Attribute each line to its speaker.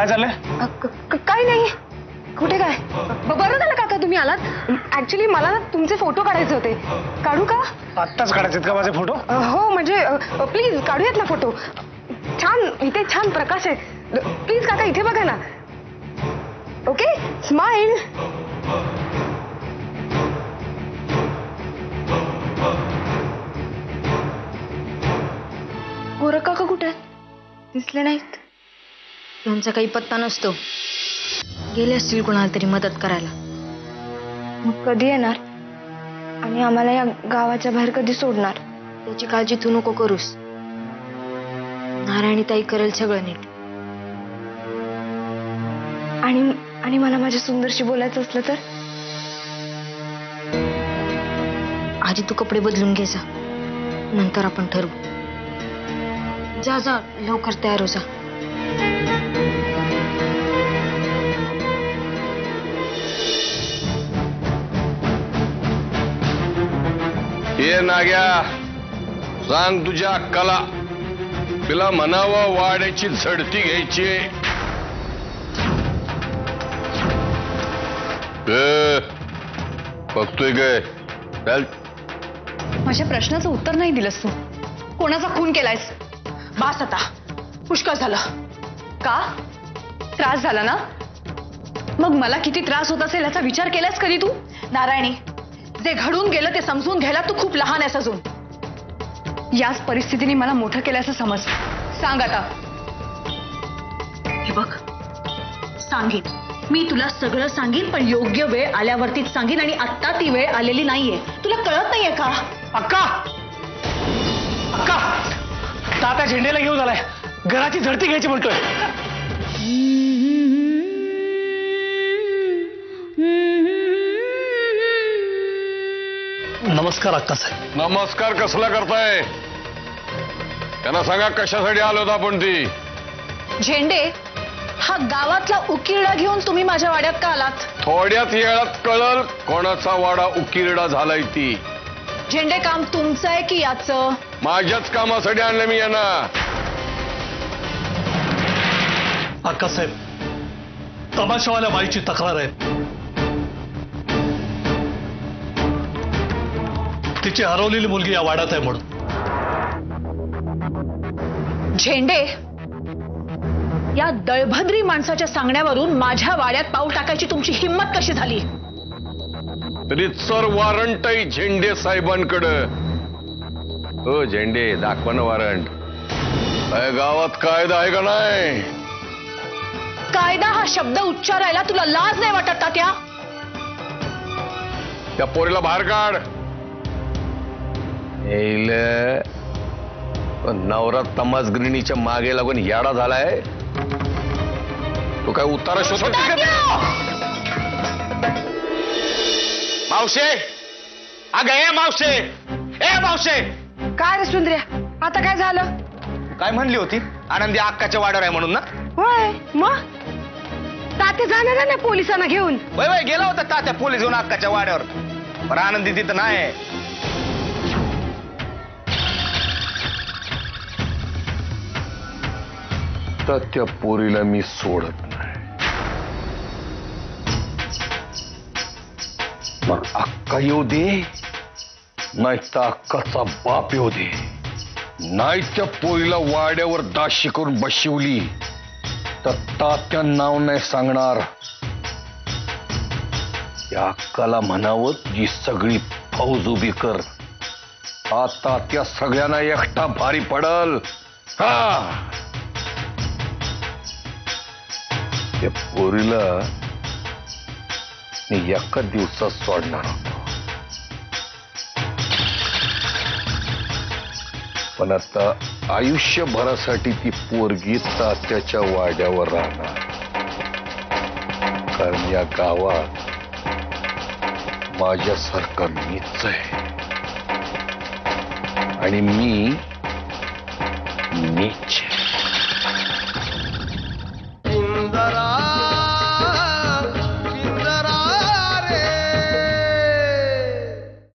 Speaker 1: काय चाललंय?
Speaker 2: काही नाही. कुठे काय? बरं झालं काका तुम्ही आलात. ऍक्च्युली मला ना तुमचे फोटो काढायचे होते. काढू का?
Speaker 1: आत्ताच काढायचे का माझे फोटो?
Speaker 2: हो म्हणजे प्लीज काढूयात ना फोटो. छान इथे छान प्रकाश आहे. प्लीज काका इथे बघा ना. Okay smile. गोरख काका कुठे आहेत? दिसले नाहीत.
Speaker 3: त्यांचा काही पत्ता नसतो. गेले असतील कोणाला तरी मदत करायला.
Speaker 2: मग कधी येणार आणि आम्हाला या गावाच्या बाहेर कधी सोडणार?
Speaker 3: त्याची काळजी तू नको करूस. नारायणी ताई करेल सगळं नीट.
Speaker 2: आणि मला माझ्या सुंदरशी बोलायचं असलं तर?
Speaker 3: आधी तू कपडे बदलून घे जा. नंतर आपण ठरवू. जा जा लवकर तयार हो जा.
Speaker 4: ये नाग्या, सांग तुझ्या अक्काला तिला म्हणावं वाड्याची झडती घ्यायची. बघतोय काय? चल.
Speaker 5: माझ्या प्रश्नाचं उत्तर नाही दिलंस तू. कोणाचा खून केलायस? बास आता, पुष्कळ झालं. का? त्रास झाला ना? मग मला किती त्रास होत असेल याचा विचार केलास कधी तू? नारायणी, जे घडून गेलं ते समजून घ्यायला तू खूप लहान आहेस अजून. याच परिस्थितीने मला मोठं केल्याचं समज. सांग आता. हे बघ, सांगेन मी तुला सगळं सांगेन, पण योग्य वेळ आल्यावरतीच सांगेन. आणि आत्ता ती वेळ आलेली नाहीये. तुला कळत नाहीये का?
Speaker 1: अक्का अक्का, तात्या झेंडेला घेऊन आलाय. घराची झडती घ्यायची म्हणतोय. नमस्कार अक्का साहेब.
Speaker 4: नमस्कार कसला करताय? त्यांना सांगा कशासाठी आलो होता आपण. ती
Speaker 5: झेंडे, हा गावातला उकिरडा घेऊन तुम्ही माझ्या वाड्यात का आलात?
Speaker 4: थोड्यात वेळात कळल कोणाचा वाडा उकिरडा झालाय. ती
Speaker 5: झेंडे, काम तुमचं आहे की याचं?
Speaker 4: माझ्याच कामासाठी आणलं मी यांना.
Speaker 1: अक्का साहेब, तमाशावाल्या बाईची तक्रार आहे. तिची हरवलेली मुलगी या वाड्यात आहे म्हणून.
Speaker 5: झेंडे, या दळभद्री माणसाच्या सांगण्यावरून माझ्या वाड्यात पाऊल टाकायची तुमची हिंमत कशी झाली?
Speaker 4: रितसर वॉरंट आहे झेंडे साहेबांकडं. हो झेंडे, दाखवा ना वॉरंट. काय गावात कायदा आहे का नाही?
Speaker 5: कायदा हा शब्द उच्चारायला तुला लाज नाही वाटत तात्या?
Speaker 4: त्या पोरीला बाहेर काढ. नवरा तमासगिरणीच्या मागे लागून याडा झालाय. तो काय उतारा शोधत?
Speaker 1: मावशे, अगं ए मावशे, ए मावशे.
Speaker 2: काय रे सुंदर्या, आता काय झालं?
Speaker 1: काय म्हणली होती? आनंदी अक्काच्या वाड्यावर आहे म्हणून ना?
Speaker 2: होय, मग तात्या जाणार आहे ना पोलिसांना घेऊन.
Speaker 1: वय वय गेला होता तात्या पोलीस घेऊन अक्काच्या वाड्यावर. पण आनंदी तिथं नाही.
Speaker 4: तर त्या पोरीला मी सोडत नाही. मग अक्का येऊ दे, नाही तर अक्काचा बाप येऊ दे. नाही त्या पोरीला वाड्यावर दाशी करून बसवली तर तात्या नाव नाही सांगणार. त्या अक्काला म्हणावं जी सगळी फौज उभी कर. आता त्या सगळ्यांना एकटा भारी पडल. हा, त्या पोरीला मी एका दिवसात सोडणार होतो, पण आता आयुष्यभरासाठी ती पोरगी तात्याच्या वाड्यावर राहणार. कारण या गावात माझ्यासारखं मीच आहे आणि मी नीच.